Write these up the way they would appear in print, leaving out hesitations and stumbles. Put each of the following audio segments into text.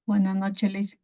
Buenas noches, Liz.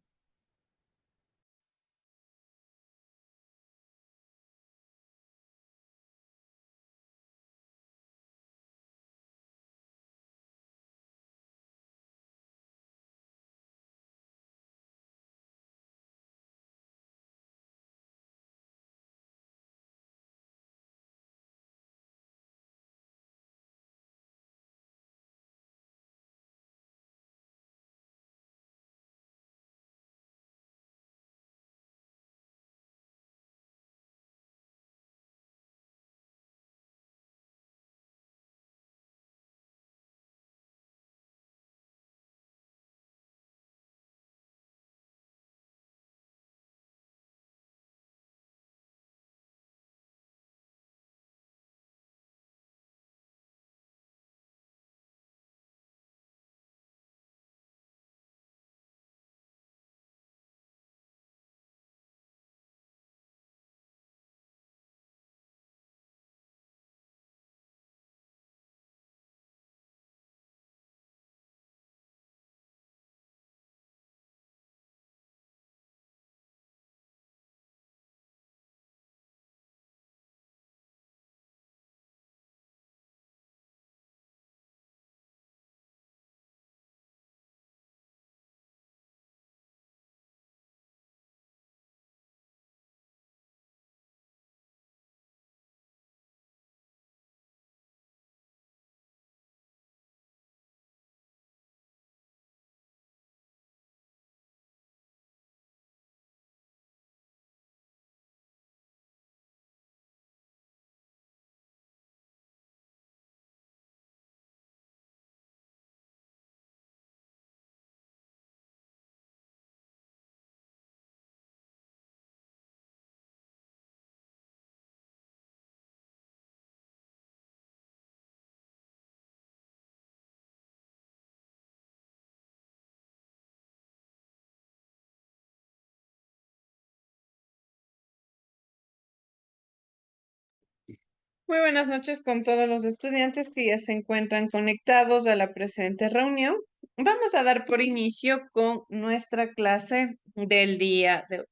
Muy buenas noches con todos los estudiantes que ya se encuentran conectados a la presente reunión. Vamos a dar por inicio con nuestra clase del día de hoy.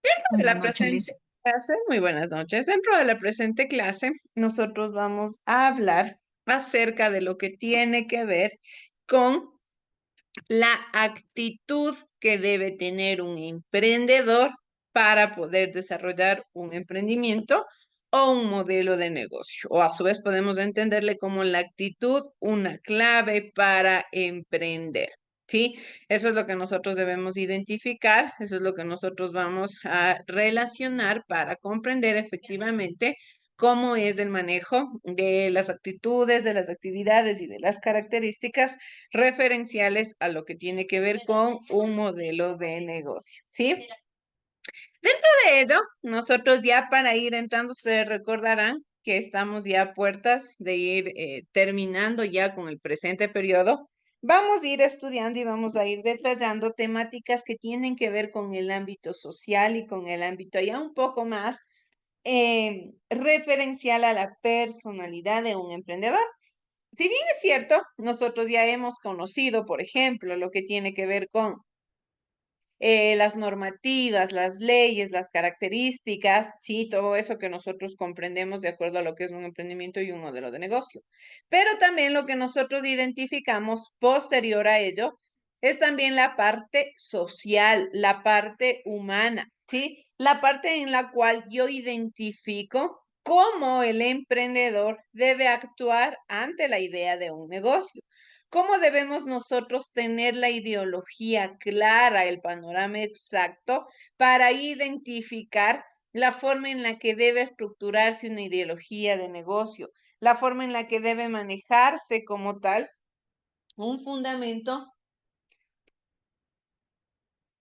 Dentro de Buenas la noches, Liz. presente clase, muy buenas noches. Dentro de la presente clase, nosotros vamos a hablar acerca de lo que tiene que ver con la actitud que debe tener un emprendedor para poder desarrollar un emprendimiento o un modelo de negocio. O a su vez podemos entenderle como la actitud, una clave para emprender. ¿Sí? Eso es lo que nosotros debemos identificar, eso es lo que nosotros vamos a relacionar para comprender efectivamente cómo es el manejo de las actitudes, de las actividades y de las características referenciales a lo que tiene que ver con un modelo de negocio, ¿sí? Dentro de ello, nosotros ya para ir entrando, ustedes recordarán que estamos ya a puertas de ir terminando ya con el presente periodo. Vamos a ir estudiando y vamos a ir detallando temáticas que tienen que ver con el ámbito social y con el ámbito ya un poco más referencial a la personalidad de un emprendedor. Si bien es cierto, nosotros ya hemos conocido, por ejemplo, lo que tiene que ver con las normativas, las leyes, las características, sí, todo eso que nosotros comprendemos de acuerdo a lo que es un emprendimiento y un modelo de negocio. Pero también lo que nosotros identificamos posterior a ello es también la parte social, la parte humana, ¿sí? La parte en la cual yo identifico cómo el emprendedor debe actuar ante la idea de un negocio. ¿Cómo debemos nosotros tener la ideología clara, el panorama exacto para identificar la forma en la que debe estructurarse una ideología de negocio, la forma en la que debe manejarse como tal un fundamento,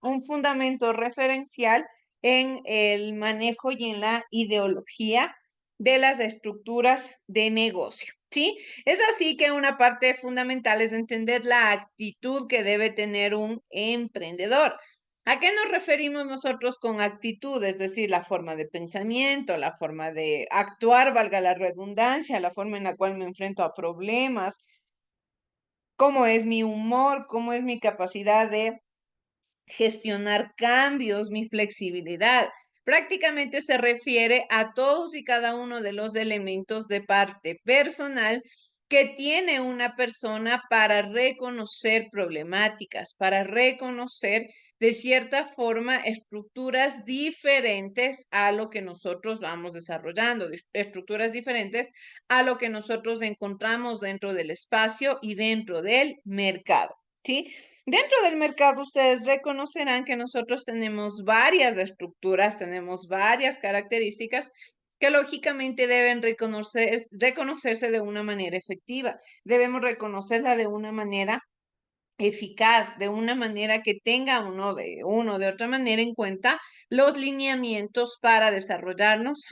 un fundamento referencial en el manejo y en la ideología de las estructuras de negocio? ¿Sí? Es así que una parte fundamental es entender la actitud que debe tener un emprendedor. ¿A qué nos referimos nosotros con actitud? Es decir, la forma de pensamiento, la forma de actuar, valga la redundancia, la forma en la cual me enfrento a problemas, cómo es mi humor, cómo es mi capacidad de gestionar cambios, mi flexibilidad. Prácticamente se refiere a todos y cada uno de los elementos de parte personal que tiene una persona para reconocer problemáticas, para reconocer de cierta forma estructuras diferentes a lo que nosotros vamos desarrollando, estructuras diferentes a lo que nosotros encontramos dentro del espacio y dentro del mercado, ¿sí? Dentro del mercado, ustedes reconocerán que nosotros tenemos varias estructuras, tenemos varias características que lógicamente deben reconocerse de una manera efectiva. Debemos reconocerla de una manera eficaz, de una manera que tenga de otra manera en cuenta los lineamientos para desarrollarnos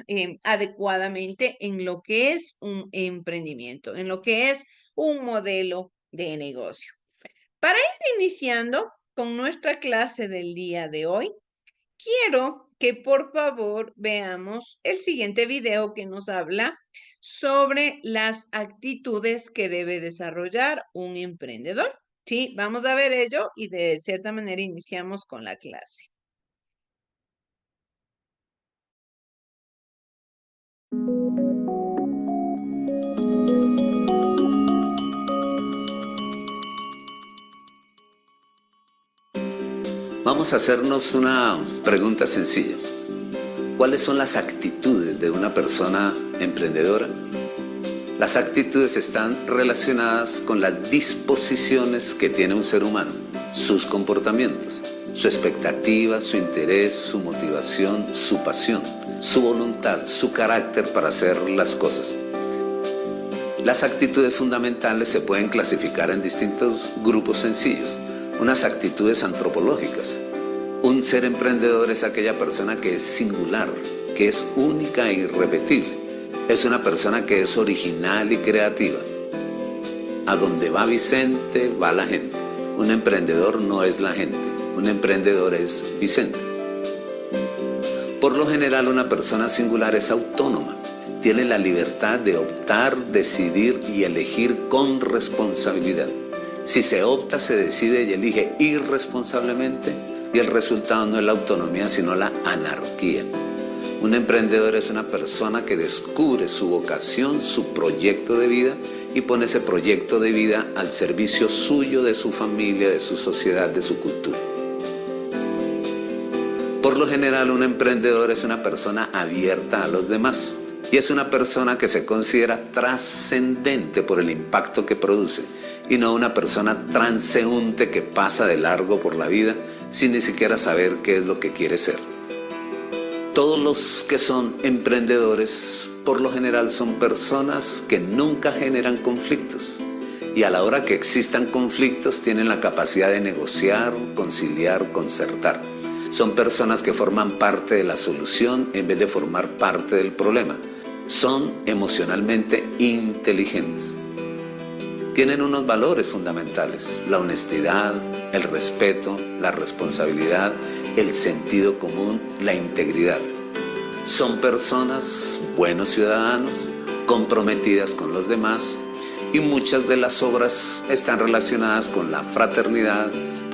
adecuadamente en lo que es un emprendimiento, en lo que es un modelo de negocio. Para ir iniciando con nuestra clase del día de hoy, quiero que por favor veamos el siguiente video que nos habla sobre las actitudes que debe desarrollar un emprendedor. Sí, vamos a ver ello y de cierta manera iniciamos con la clase. Vamos a hacernos una pregunta sencilla. ¿Cuáles son las actitudes de una persona emprendedora? Las actitudes están relacionadas con las disposiciones que tiene un ser humano, sus comportamientos, su expectativa, su interés, su motivación, su pasión, su voluntad, su carácter para hacer las cosas. Las actitudes fundamentales se pueden clasificar en distintos grupos sencillos. Unas actitudes antropológicas. Un ser emprendedor es aquella persona que es singular, que es única e irrepetible. Es una persona que es original y creativa. A donde va Vicente, va la gente. Un emprendedor no es la gente, un emprendedor es Vicente. Por lo general, una persona singular es autónoma. Tiene la libertad de optar, decidir y elegir con responsabilidad. Si se opta, se decide y elige irresponsablemente, y el resultado no es la autonomía, sino la anarquía. Un emprendedor es una persona que descubre su vocación, su proyecto de vida, y pone ese proyecto de vida al servicio suyo, de su familia, de su sociedad, de su cultura. Por lo general, un emprendedor es una persona abierta a los demás. Y es una persona que se considera trascendente por el impacto que produce y no una persona transeúnte que pasa de largo por la vida sin ni siquiera saber qué es lo que quiere ser. Todos los que son emprendedores por lo general son personas que nunca generan conflictos y a la hora que existan conflictos tienen la capacidad de negociar, conciliar, concertar. Son personas que forman parte de la solución en vez de formar parte del problema. Son emocionalmente inteligentes. Tienen unos valores fundamentales: la honestidad, el respeto, la responsabilidad, el sentido común, la integridad. Son personas, buenos ciudadanos, comprometidas con los demás, y muchas de las obras están relacionadas con la fraternidad,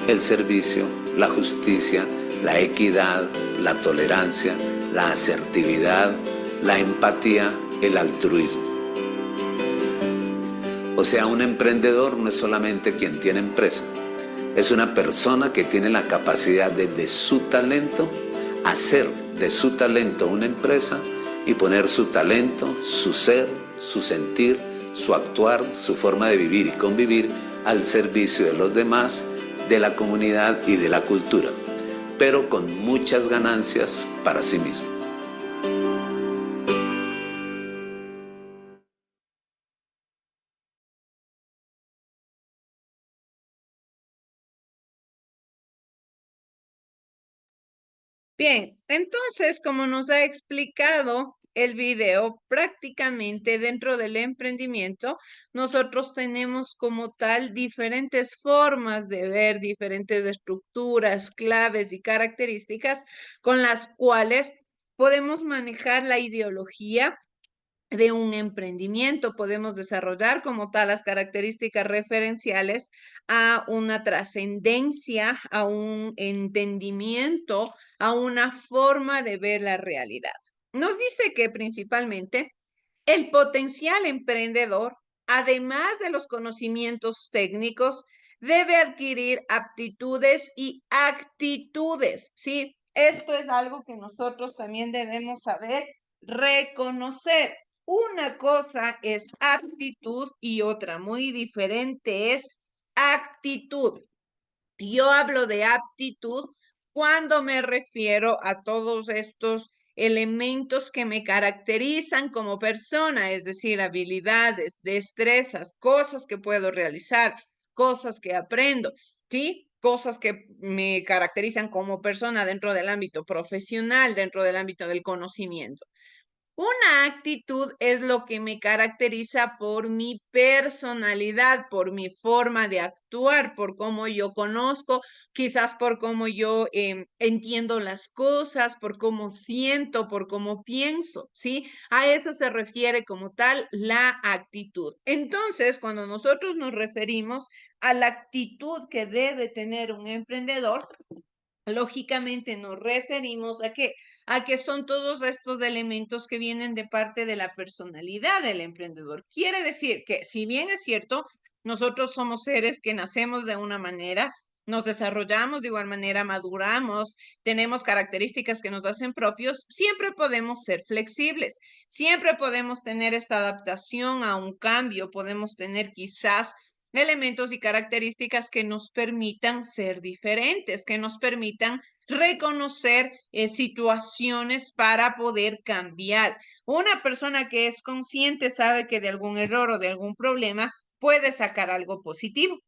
el servicio, la justicia, la equidad, la tolerancia, la asertividad, la empatía, el altruismo. O sea, un emprendedor no es solamente quien tiene empresa, es una persona que tiene la capacidad de su talento, hacer de su talento una empresa y poner su talento, su ser, su sentir, su actuar, su forma de vivir y convivir al servicio de los demás, de la comunidad y de la cultura, pero con muchas ganancias para sí mismo. Bien, entonces, como nos ha explicado el video, prácticamente dentro del emprendimiento, nosotros tenemos como tal diferentes formas de ver, diferentes estructuras, claves y características con las cuales podemos manejar la ideología de un emprendimiento. Podemos desarrollar como tal las características referenciales a una trascendencia, a un entendimiento, a una forma de ver la realidad. Nos dice que principalmente el potencial emprendedor, además de los conocimientos técnicos, debe adquirir aptitudes y actitudes, ¿sí? Esto es algo que nosotros también debemos saber reconocer. Una cosa es aptitud y otra muy diferente es actitud. Yo hablo de aptitud cuando me refiero a todos estos elementos que me caracterizan como persona, es decir, habilidades, destrezas, cosas que puedo realizar, cosas que aprendo, ¿sí? Cosas que me caracterizan como persona dentro del ámbito profesional, dentro del ámbito del conocimiento. Una actitud es lo que me caracteriza por mi personalidad, por mi forma de actuar, por cómo yo conozco, quizás por cómo yo entiendo las cosas, por cómo siento, por cómo pienso, ¿sí? A eso se refiere como tal la actitud. Entonces, cuando nosotros nos referimos a la actitud que debe tener un emprendedor, lógicamente nos referimos a que son todos estos elementos que vienen de parte de la personalidad del emprendedor. Quiere decir que si bien es cierto, nosotros somos seres que nacemos de una manera, nos desarrollamos de igual manera, maduramos, tenemos características que nos hacen propios, siempre podemos ser flexibles, siempre podemos tener esta adaptación a un cambio, podemos tener quizás elementos y características que nos permitan ser diferentes, que nos permitan reconocer situaciones para poder cambiar. Una persona que es consciente sabe que de algún error o de algún problema puede sacar algo positivo.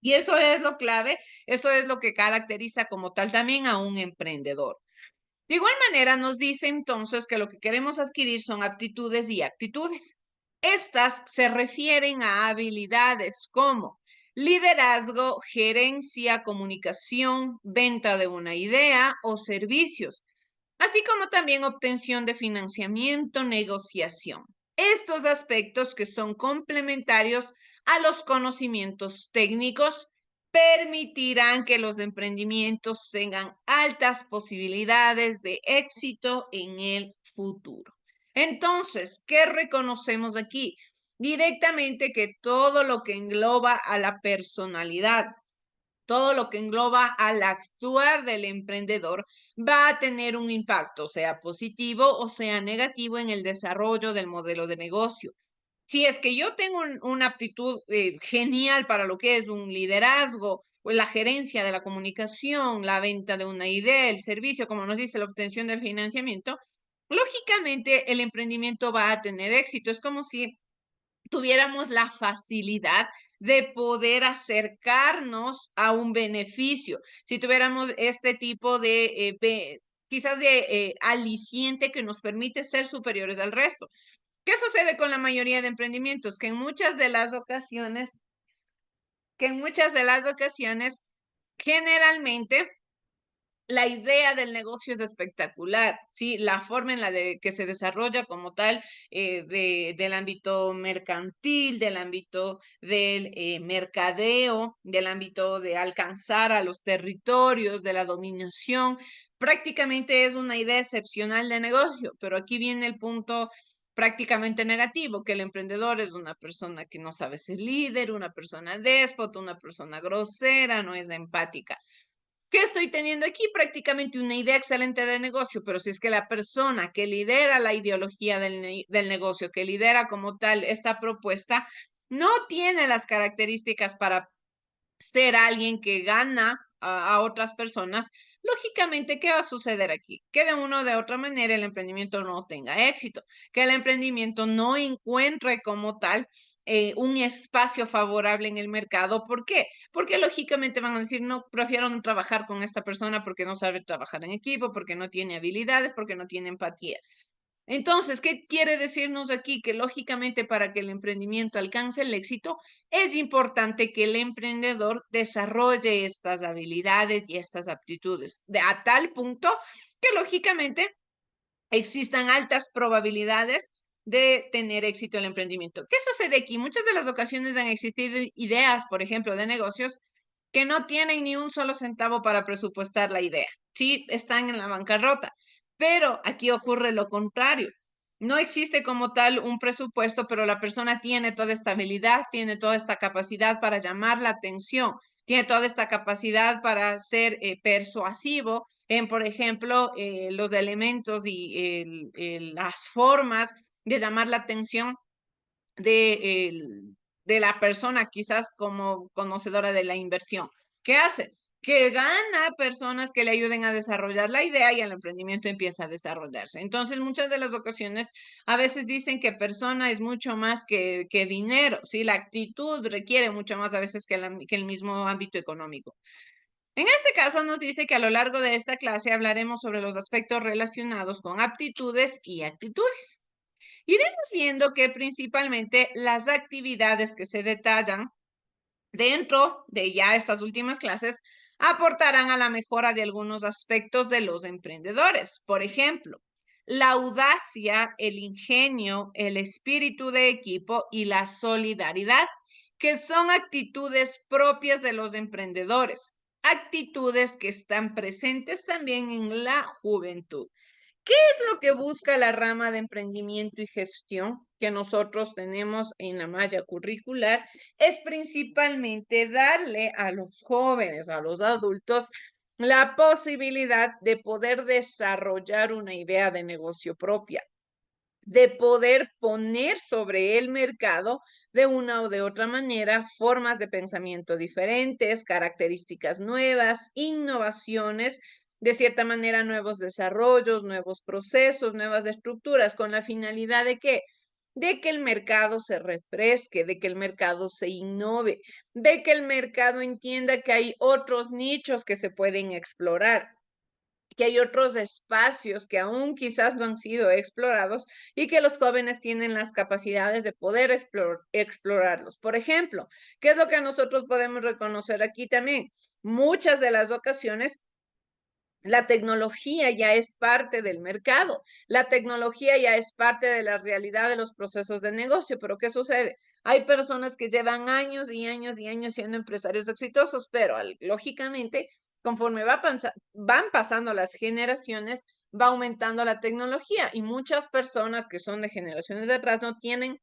Y eso es lo clave, eso es lo que caracteriza como tal también a un emprendedor. De igual manera, nos dice entonces que lo que queremos adquirir son aptitudes y actitudes. Estas se refieren a habilidades como liderazgo, gerencia, comunicación, venta de una idea o servicios, así como también obtención de financiamiento, negociación. Estos aspectos que son complementarios a los conocimientos técnicos permitirán que los emprendimientos tengan altas posibilidades de éxito en el futuro. Entonces, ¿qué reconocemos aquí? Directamente que todo lo que engloba a la personalidad, todo lo que engloba al actuar del emprendedor va a tener un impacto, sea positivo o sea negativo, en el desarrollo del modelo de negocio. Si es que yo tengo una aptitud genial para lo que es un liderazgo, o la gerencia de la comunicación, la venta de una idea, el servicio, como nos dice, la obtención del financiamiento, lógicamente el emprendimiento va a tener éxito. Es como si tuviéramos la facilidad de poder acercarnos a un beneficio, si tuviéramos este tipo de, quizás de aliciente que nos permite ser superiores al resto. ¿Qué sucede con la mayoría de emprendimientos? Que en muchas de las ocasiones, generalmente la idea del negocio es espectacular, ¿sí? La forma en la de que se desarrolla como tal, del ámbito mercantil, del ámbito del mercadeo, del ámbito de alcanzar a los territorios, de la dominación, prácticamente es una idea excepcional de negocio, pero aquí viene el punto prácticamente negativo, que el emprendedor es una persona que no sabe ser líder, una persona déspota, una persona grosera, no es empática. ¿Qué estoy teniendo aquí? Prácticamente una idea excelente de negocio, pero si es que la persona que lidera la ideología del negocio, que lidera como tal esta propuesta, no tiene las características para ser alguien que gana a otras personas, lógicamente, ¿qué va a suceder aquí? Que de una o de otra manera el emprendimiento no tenga éxito, que el emprendimiento no encuentre como tal un espacio favorable en el mercado. ¿Por qué? Porque lógicamente van a decir, no, prefiero no trabajar con esta persona porque no sabe trabajar en equipo, porque no tiene habilidades, porque no tiene empatía. Entonces, ¿qué quiere decirnos aquí? Que lógicamente para que el emprendimiento alcance el éxito, es importante que el emprendedor desarrolle estas habilidades y estas aptitudes, a tal punto que lógicamente existan altas probabilidades de tener éxito en el emprendimiento. ¿Qué sucede aquí? Muchas de las ocasiones han existido ideas, por ejemplo, de negocios que no tienen ni un solo centavo para presupuestar la idea. Sí, están en la bancarrota, pero aquí ocurre lo contrario. No existe como tal un presupuesto, pero la persona tiene toda esta habilidad, tiene toda esta capacidad para llamar la atención, tiene toda esta capacidad para ser persuasivo en, por ejemplo, los elementos y las formas de llamar la atención de, de la persona, quizás como conocedora de la inversión. ¿Qué hace? Que gana personas que le ayuden a desarrollar la idea y el emprendimiento empieza a desarrollarse. Entonces, muchas de las ocasiones, a veces dicen que persona es mucho más que dinero, ¿sí? La actitud requiere mucho más a veces que el mismo ámbito económico. En este caso nos dice que a lo largo de esta clase hablaremos sobre los aspectos relacionados con aptitudes y actitudes. Iremos viendo que principalmente las actividades que se detallan dentro de ya estas últimas clases aportarán a la mejora de algunos aspectos de los emprendedores. Por ejemplo, la audacia, el ingenio, el espíritu de equipo y la solidaridad, que son actitudes propias de los emprendedores, actitudes que están presentes también en la juventud. ¿Qué es lo que busca la rama de emprendimiento y gestión que nosotros tenemos en la malla curricular? Es principalmente darle a los jóvenes, a los adultos, la posibilidad de poder desarrollar una idea de negocio propia, de poder poner sobre el mercado de una o de otra manera formas de pensamiento diferentes, características nuevas, innovaciones, de cierta manera nuevos desarrollos, nuevos procesos, nuevas estructuras, con la finalidad de que el mercado se refresque, de que el mercado se innove, de que el mercado entienda que hay otros nichos que se pueden explorar, que hay otros espacios que aún quizás no han sido explorados y que los jóvenes tienen las capacidades de poder explorarlos. Por ejemplo, ¿qué es lo que nosotros podemos reconocer aquí también? Muchas de las ocasiones la tecnología ya es parte del mercado, la tecnología ya es parte de la realidad de los procesos de negocio, pero ¿qué sucede? Hay personas que llevan años y años y años siendo empresarios exitosos, pero lógicamente, conforme van pasando las generaciones, va aumentando la tecnología y muchas personas que son de generaciones de atrás no tienen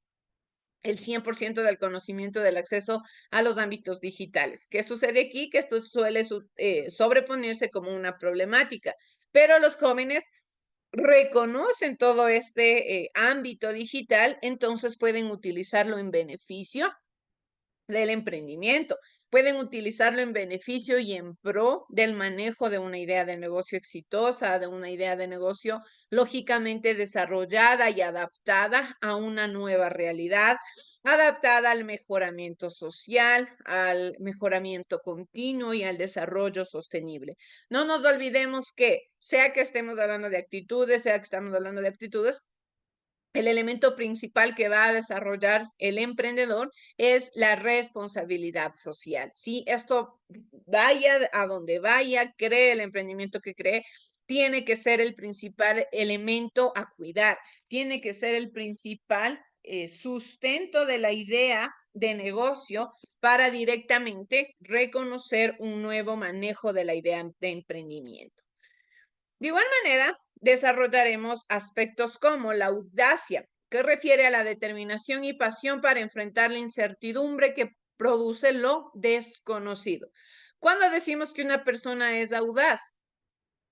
el 100% del conocimiento del acceso a los ámbitos digitales. ¿Qué sucede aquí? Que esto suele sobreponerse como una problemática, pero los jóvenes reconocen todo este ámbito digital, entonces pueden utilizarlo en beneficio del emprendimiento. Pueden utilizarlo en beneficio y en pro del manejo de una idea de negocio exitosa, de una idea de negocio lógicamente desarrollada y adaptada a una nueva realidad, adaptada al mejoramiento social, al mejoramiento continuo y al desarrollo sostenible. No nos olvidemos que, sea que estemos hablando de actitudes, sea que estamos hablando de aptitudes, el elemento principal que va a desarrollar el emprendedor es la responsabilidad social. Si esto vaya a donde vaya, cree el emprendimiento que cree, tiene que ser el principal elemento a cuidar, tiene que ser el principal sustento de la idea de negocio para directamente reconocer un nuevo manejo de la idea de emprendimiento. De igual manera, desarrollaremos aspectos como la audacia, que refiere a la determinación y pasión para enfrentar la incertidumbre que produce lo desconocido. Cuando decimos que una persona es audaz,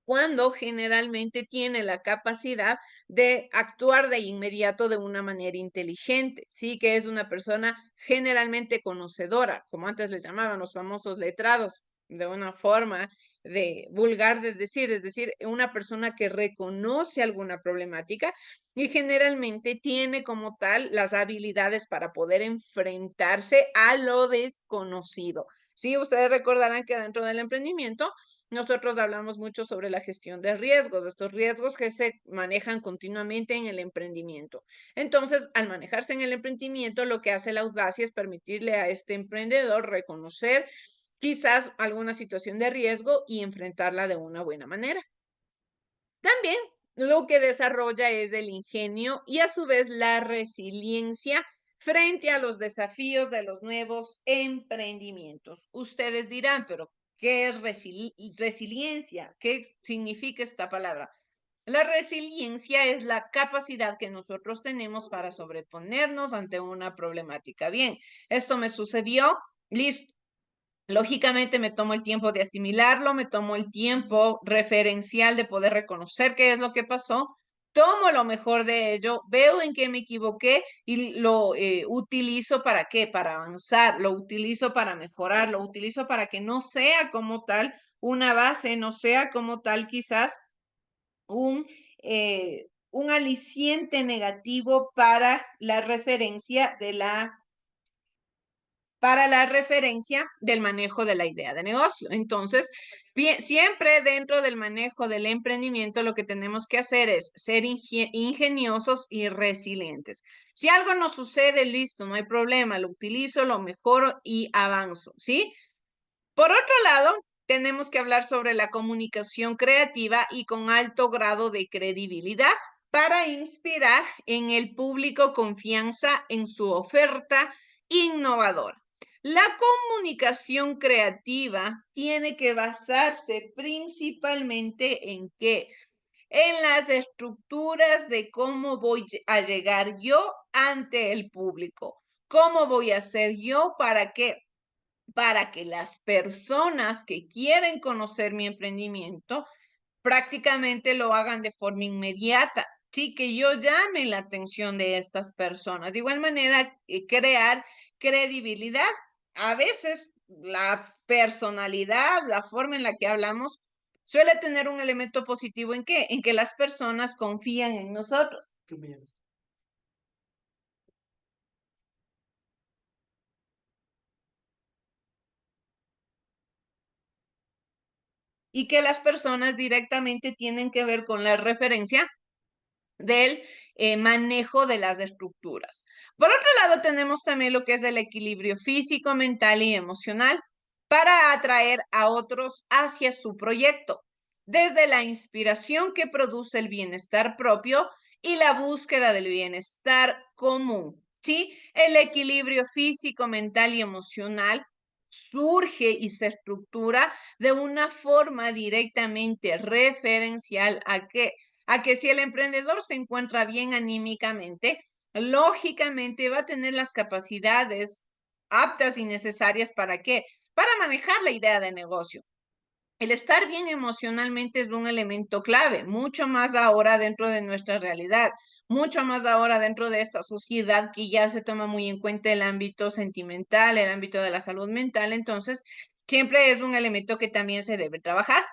cuando generalmente tiene la capacidad de actuar de inmediato de una manera inteligente, sí, que es una persona generalmente conocedora, como antes les llamaban los famosos letrados, de una forma de vulgar de decir, es decir, una persona que reconoce alguna problemática y generalmente tiene como tal las habilidades para poder enfrentarse a lo desconocido. Sí, ustedes recordarán que dentro del emprendimiento nosotros hablamos mucho sobre la gestión de riesgos, estos riesgos que se manejan continuamente en el emprendimiento. Entonces, al manejarse en el emprendimiento, lo que hace la audacia es permitirle a este emprendedor reconocer quizás alguna situación de riesgo y enfrentarla de una buena manera. También lo que desarrolla es el ingenio y a su vez la resiliencia frente a los desafíos de los nuevos emprendimientos. Ustedes dirán, pero ¿qué es resiliencia? ¿Qué significa esta palabra? La resiliencia es la capacidad que nosotros tenemos para sobreponernos ante una problemática. Bien, esto me sucedió, listo. Lógicamente me tomo el tiempo de asimilarlo, me tomo el tiempo referencial de poder reconocer qué es lo que pasó, tomo lo mejor de ello, veo en qué me equivoqué y lo utilizo para qué, para avanzar, lo utilizo para mejorar, lo utilizo para que no sea como tal una base, no sea como tal quizás un aliciente negativo para la referencia del manejo de la idea de negocio. Entonces, bien, siempre dentro del manejo del emprendimiento lo que tenemos que hacer es ser ingeniosos y resilientes. Si algo no sucede, listo, no hay problema, lo utilizo, lo mejoro y avanzo, ¿sí? Por otro lado, tenemos que hablar sobre la comunicación creativa y con alto grado de credibilidad para inspirar en el público confianza en su oferta innovadora. La comunicación creativa tiene que basarse principalmente en qué? En las estructuras de cómo voy a llegar yo ante el público. ¿Cómo voy a hacer yo para qué? Para que las personas que quieren conocer mi emprendimiento prácticamente lo hagan de forma inmediata. Sí, que yo llame la atención de estas personas. De igual manera, crear credibilidad. A veces la personalidad, la forma en la que hablamos, suele tener un elemento positivo en qué? En que las personas confían en nosotros. Y que las personas directamente tienen que ver con la referencia del manejo de las estructuras. Por otro lado, tenemos también lo que es el equilibrio físico, mental y emocional para atraer a otros hacia su proyecto, desde la inspiración que produce el bienestar propio y la búsqueda del bienestar común. ¿Sí? El equilibrio físico, mental y emocional surge y se estructura de una forma directamente referencial a que si el emprendedor se encuentra bien anímicamente, lógicamente va a tener las capacidades aptas y necesarias para qué? Para manejar la idea de negocio. El estar bien emocionalmente es un elemento clave, mucho más ahora dentro de nuestra realidad, mucho más ahora dentro de esta sociedad que ya se toma muy en cuenta el ámbito sentimental, el ámbito de la salud mental, entonces siempre es un elemento que también se debe trabajar.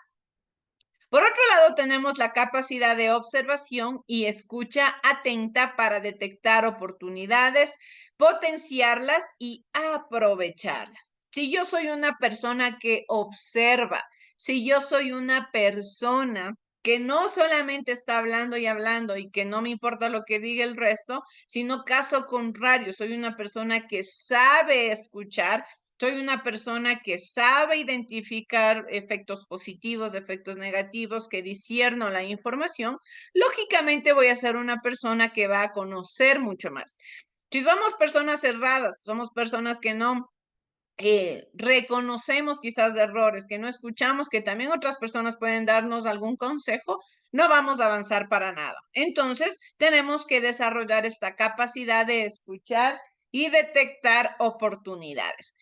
Por otro lado, tenemos la capacidad de observación y escucha atenta para detectar oportunidades, potenciarlas y aprovecharlas. Si yo soy una persona que observa, si yo soy una persona que no solamente está hablando y hablando y que no me importa lo que diga el resto, sino caso contrario, soy una persona que sabe escuchar, soy una persona que sabe identificar efectos positivos, efectos negativos, que discierno la información, lógicamente voy a ser una persona que va a conocer mucho más. Si somos personas cerradas, somos personas que no reconocemos quizás errores, que no escuchamos, que también otras personas pueden darnos algún consejo, no vamos a avanzar para nada. Entonces, tenemos que desarrollar esta capacidad de escuchar y detectar oportunidades.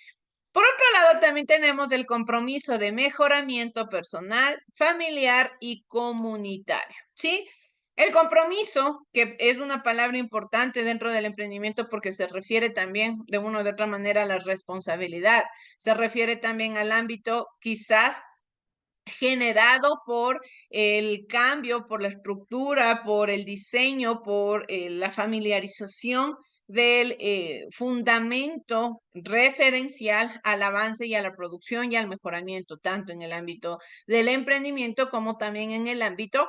Por otro lado, también tenemos el compromiso de mejoramiento personal, familiar y comunitario, ¿sí? El compromiso, que es una palabra importante dentro del emprendimiento porque se refiere también de una u otra manera a la responsabilidad, se refiere también al ámbito quizás generado por el cambio, por la estructura, por el diseño, por la familiarización del fundamento referencial al avance y a la producción y al mejoramiento, tanto en el ámbito del emprendimiento como también en el ámbito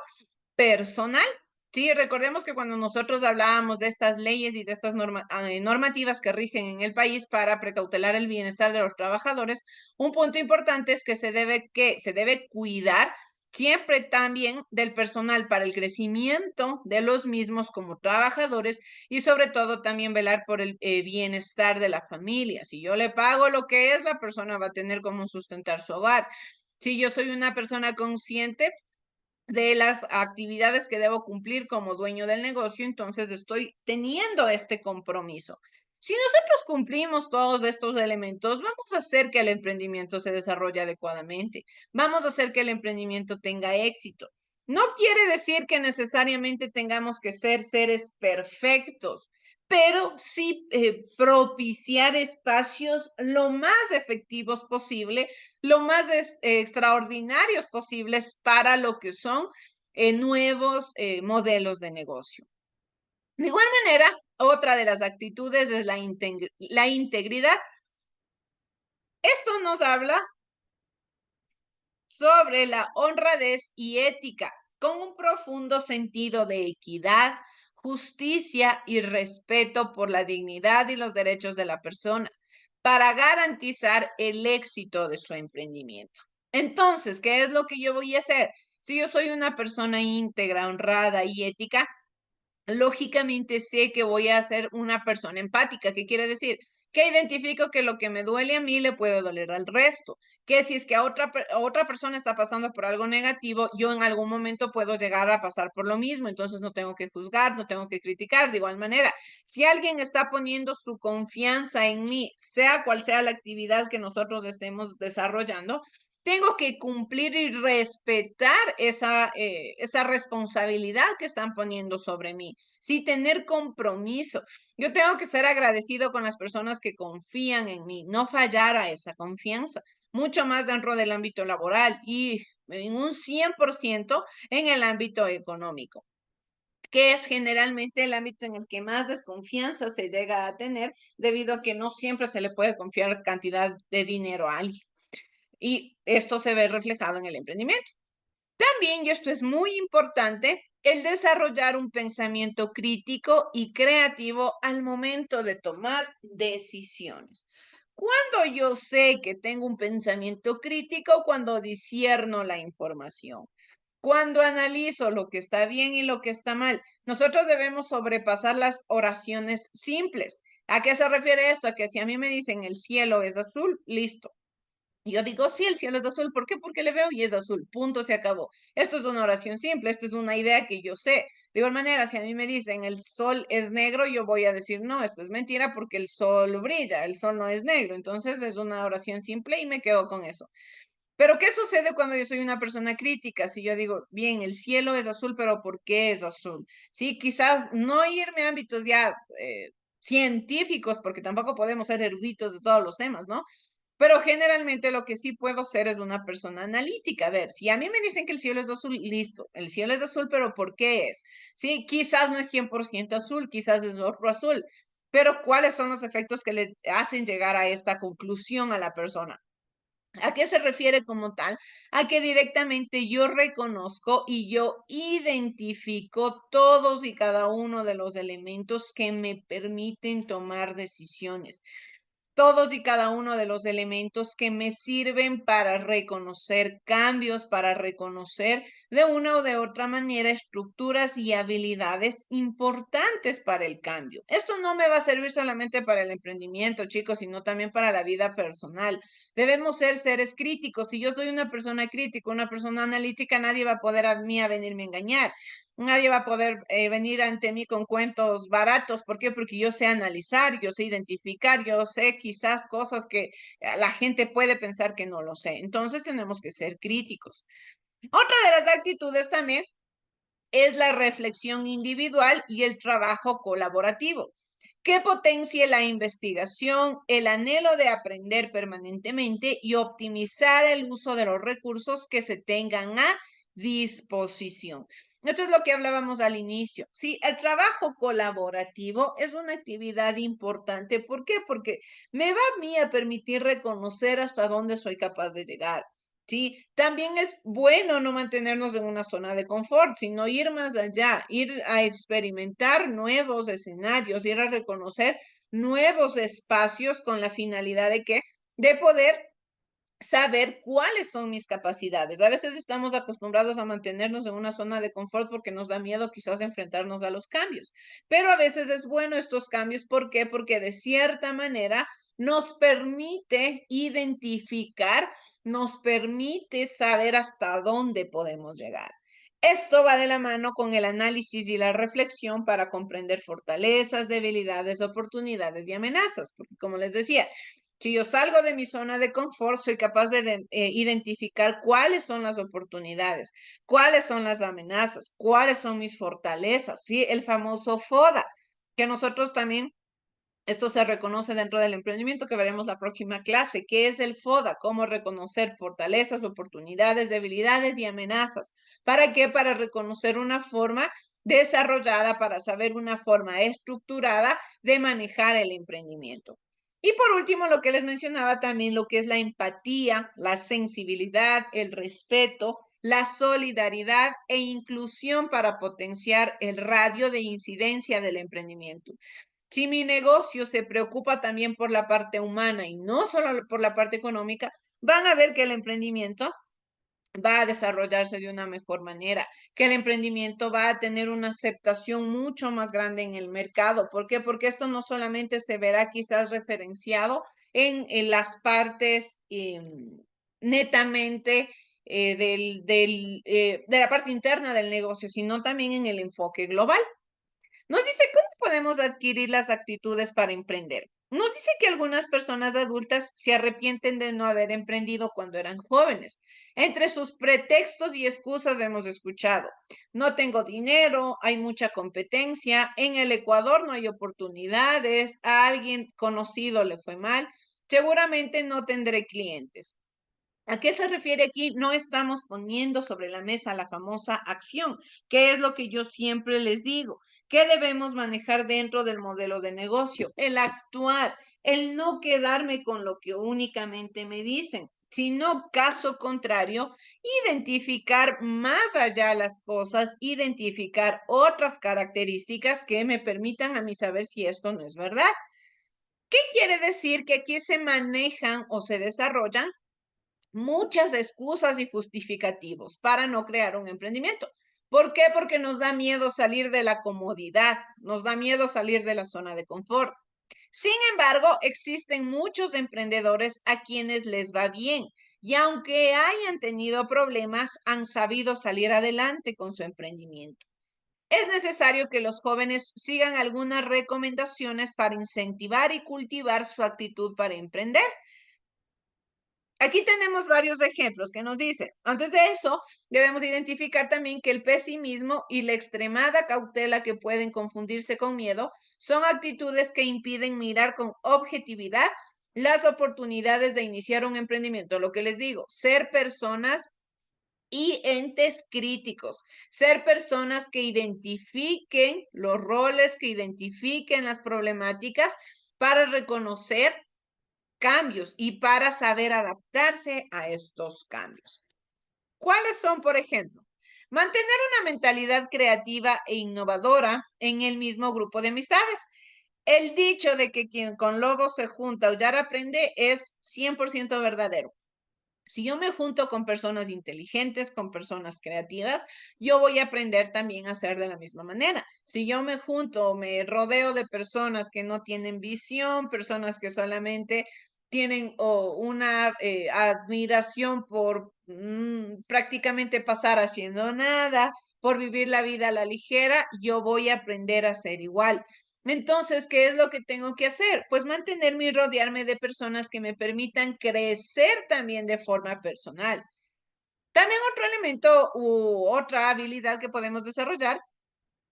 personal. Sí, recordemos que cuando nosotros hablábamos de estas leyes y de estas normativas que rigen en el país para precautelar el bienestar de los trabajadores, un punto importante es que se debe cuidar siempre también del personal para el crecimiento de los mismos como trabajadores y sobre todo también velar por el bienestar de la familia. Si yo le pago lo que es, la persona va a tener cómo sustentar su hogar. Si yo soy una persona consciente de las actividades que debo cumplir como dueño del negocio, entonces estoy teniendo este compromiso. Si nosotros cumplimos todos estos elementos, vamos a hacer que el emprendimiento se desarrolle adecuadamente, vamos a hacer que el emprendimiento tenga éxito. No quiere decir que necesariamente tengamos que ser seres perfectos, pero sí propiciar espacios lo más efectivos posible, lo más extraordinarios posibles para lo que son nuevos modelos de negocio. De igual manera, otra de las actitudes es la integridad. Esto nos habla sobre la honradez y ética, con un profundo sentido de equidad, justicia y respeto por la dignidad y los derechos de la persona, para garantizar el éxito de su emprendimiento. Entonces, ¿qué es lo que yo voy a hacer? Si yo soy una persona íntegra, honrada y ética, lógicamente sé que voy a ser una persona empática. ¿Qué quiere decir? Que identifico que lo que me duele a mí le puede doler al resto, que si es que a otra persona está pasando por algo negativo, yo en algún momento puedo llegar a pasar por lo mismo, entonces no tengo que juzgar, no tengo que criticar. De igual manera, si alguien está poniendo su confianza en mí, sea cual sea la actividad que nosotros estemos desarrollando, tengo que cumplir y respetar esa responsabilidad que están poniendo sobre mí. Sí, tener compromiso. Yo tengo que ser agradecido con las personas que confían en mí, no fallar a esa confianza, mucho más dentro del ámbito laboral y en un 100% en el ámbito económico, que es generalmente el ámbito en el que más desconfianza se llega a tener debido a que no siempre se le puede confiar cantidad de dinero a alguien. Y esto se ve reflejado en el emprendimiento. También, y esto es muy importante, el desarrollar un pensamiento crítico y creativo al momento de tomar decisiones. Cuando yo sé que tengo un pensamiento crítico, cuando discierno la información, cuando analizo lo que está bien y lo que está mal, nosotros debemos sobrepasar las oraciones simples. ¿A qué se refiere esto? A que si a mí me dicen el cielo es azul, listo. Yo digo, sí, el cielo es azul. ¿Por qué? Porque le veo y es azul. Punto, se acabó. Esto es una oración simple, esto es una idea que yo sé. De igual manera, si a mí me dicen el sol es negro, yo voy a decir, no, esto es mentira porque el sol brilla, el sol no es negro. Entonces es una oración simple y me quedo con eso. Pero ¿qué sucede cuando yo soy una persona crítica? Si yo digo, bien, el cielo es azul, pero ¿por qué es azul? Sí, quizás no irme a ámbitos ya científicos, porque tampoco podemos ser eruditos de todos los temas, ¿no? Pero generalmente lo que sí puedo ser es una persona analítica. A ver, si a mí me dicen que el cielo es azul, listo, el cielo es azul, pero ¿por qué es? Sí, quizás no es 100% azul, quizás es otro azul, pero ¿cuáles son los efectos que le hacen llegar a esta conclusión a la persona? ¿A qué se refiere como tal? A que directamente yo reconozco y yo identifico todos y cada uno de los elementos que me permiten tomar decisiones, todos y cada uno de los elementos que me sirven para reconocer cambios, para reconocer de una o de otra manera estructuras y habilidades importantes para el cambio. Esto no me va a servir solamente para el emprendimiento, chicos, sino también para la vida personal. Debemos ser seres críticos. Si yo soy una persona crítica, una persona analítica, nadie va a poder a mí a venirme a engañar. Nadie va a poder venir ante mí con cuentos baratos. ¿Por qué? Porque yo sé analizar, yo sé identificar, yo sé quizás cosas que la gente puede pensar que no lo sé. Entonces tenemos que ser críticos. Otra de las actitudes también es la reflexión individual y el trabajo colaborativo, que potencie la investigación, el anhelo de aprender permanentemente y optimizar el uso de los recursos que se tengan a disposición. Esto es lo que hablábamos al inicio. Sí, el trabajo colaborativo es una actividad importante. ¿Por qué? Porque me va a mí a permitir reconocer hasta dónde soy capaz de llegar. Sí, también es bueno no mantenernos en una zona de confort, sino ir más allá, ir a experimentar nuevos escenarios, ir a reconocer nuevos espacios con la finalidad de que, de poder saber cuáles son mis capacidades. A veces estamos acostumbrados a mantenernos en una zona de confort porque nos da miedo quizás enfrentarnos a los cambios, pero a veces es bueno estos cambios. ¿Por qué? Porque de cierta manera nos permite identificar, nos permite saber hasta dónde podemos llegar. Esto va de la mano con el análisis y la reflexión para comprender fortalezas, debilidades, oportunidades y amenazas, porque como les decía, si yo salgo de mi zona de confort, soy capaz de identificar cuáles son las oportunidades, cuáles son las amenazas, cuáles son mis fortalezas, ¿sí? El famoso FODA, que nosotros también, esto se reconoce dentro del emprendimiento, que veremos la próxima clase. ¿Qué es el FODA? Cómo reconocer fortalezas, oportunidades, debilidades y amenazas. ¿Para qué? Para reconocer una forma desarrollada, para saber una forma estructurada de manejar el emprendimiento. Y por último, lo que les mencionaba también, lo que es la empatía, la sensibilidad, el respeto, la solidaridad e inclusión para potenciar el radio de incidencia del emprendimiento. Si mi negocio se preocupa también por la parte humana y no solo por la parte económica, van a ver que el emprendimiento va a desarrollarse de una mejor manera, que el emprendimiento va a tener una aceptación mucho más grande en el mercado. ¿Por qué? Porque esto no solamente se verá quizás referenciado en las partes netamente de la parte interna del negocio, sino también en el enfoque global. Nos dice cómo podemos adquirir las actitudes para emprender. Nos dice que algunas personas adultas se arrepienten de no haber emprendido cuando eran jóvenes. Entre sus pretextos y excusas hemos escuchado: no tengo dinero, hay mucha competencia, en el Ecuador no hay oportunidades, a alguien conocido le fue mal, seguramente no tendré clientes. ¿A qué se refiere aquí? No estamos poniendo sobre la mesa la famosa acción, que es lo que yo siempre les digo. ¿Qué debemos manejar dentro del modelo de negocio? El actuar, el no quedarme con lo que únicamente me dicen, sino caso contrario, identificar más allá las cosas, identificar otras características que me permitan a mí saber si esto no es verdad. ¿Qué quiere decir? Que aquí se manejan o se desarrollan muchas excusas y justificativos para no crear un emprendimiento. ¿Por qué? Porque nos da miedo salir de la comodidad, nos da miedo salir de la zona de confort. Sin embargo, existen muchos emprendedores a quienes les va bien y aunque hayan tenido problemas, han sabido salir adelante con su emprendimiento. Es necesario que los jóvenes sigan algunas recomendaciones para incentivar y cultivar su actitud para emprender. Aquí tenemos varios ejemplos que nos dice. Antes de eso, debemos identificar también que el pesimismo y la extremada cautela que pueden confundirse con miedo son actitudes que impiden mirar con objetividad las oportunidades de iniciar un emprendimiento. Lo que les digo, ser personas y entes críticos, ser personas que identifiquen los roles, que identifiquen las problemáticas para reconocer cambios y para saber adaptarse a estos cambios. ¿Cuáles son, por ejemplo? Mantener una mentalidad creativa e innovadora en el mismo grupo de amistades. El dicho de que quien con lobos se junta aullar aprende es 100% verdadero. Si yo me junto con personas inteligentes, con personas creativas, yo voy a aprender también a hacer de la misma manera. Si yo me junto, me rodeo de personas que no tienen visión, personas que solamente tienen una admiración por prácticamente pasar haciendo nada, por vivir la vida a la ligera, yo voy a aprender a ser igual. Entonces, ¿qué es lo que tengo que hacer? Pues mantenerme y rodearme de personas que me permitan crecer también de forma personal. También otro elemento u otra habilidad que podemos desarrollar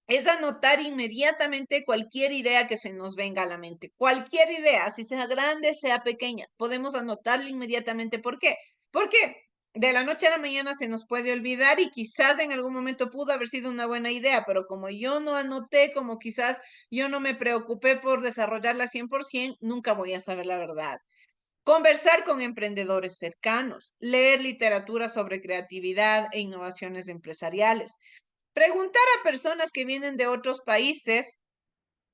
es anotar inmediatamente cualquier idea que se nos venga a la mente. Cualquier idea, si sea grande, sea pequeña, podemos anotarla inmediatamente. ¿Por qué? Porque de la noche a la mañana se nos puede olvidar y quizás en algún momento pudo haber sido una buena idea, pero como yo no anoté, como quizás yo no me preocupé por desarrollarla 100%, nunca voy a saber la verdad. Conversar con emprendedores cercanos, leer literatura sobre creatividad e innovaciones empresariales, preguntar a personas que vienen de otros países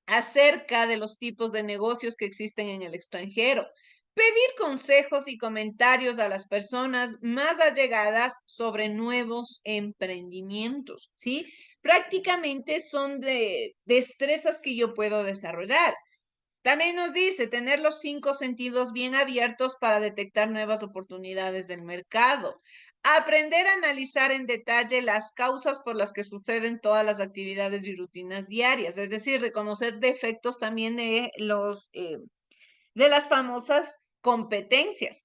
acerca de los tipos de negocios que existen en el extranjero. Pedir consejos y comentarios a las personas más allegadas sobre nuevos emprendimientos, ¿sí? Prácticamente son de destrezas que yo puedo desarrollar. También nos dice tener los 5 sentidos bien abiertos para detectar nuevas oportunidades del mercado. Aprender a analizar en detalle las causas por las que suceden todas las actividades y rutinas diarias, es decir, reconocer defectos también de las famosas competencias.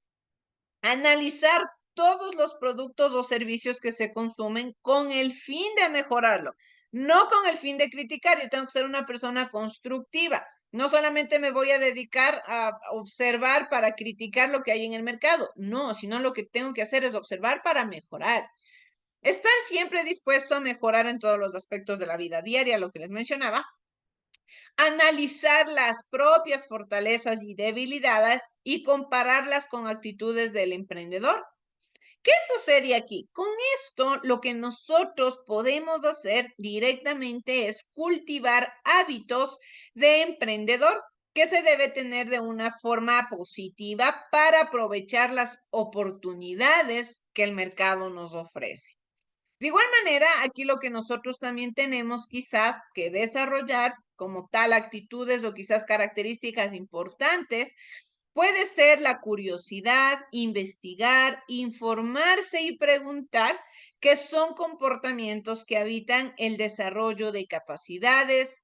Analizar todos los productos o servicios que se consumen con el fin de mejorarlo, no con el fin de criticar. Yo tengo que ser una persona constructiva. No solamente me voy a dedicar a observar para criticar lo que hay en el mercado, no, sino lo que tengo que hacer es observar para mejorar. Estar siempre dispuesto a mejorar en todos los aspectos de la vida diaria, lo que les mencionaba. Analizar las propias fortalezas y debilidades y compararlas con actitudes del emprendedor. ¿Qué sucede aquí? Con esto, lo que nosotros podemos hacer directamente es cultivar hábitos de emprendedor que se debe tener de una forma positiva para aprovechar las oportunidades que el mercado nos ofrece. De igual manera, aquí lo que nosotros también tenemos quizás que desarrollar como tal actitudes o quizás características importantes puede ser la curiosidad, investigar, informarse y preguntar, que son comportamientos que habitan el desarrollo de capacidades,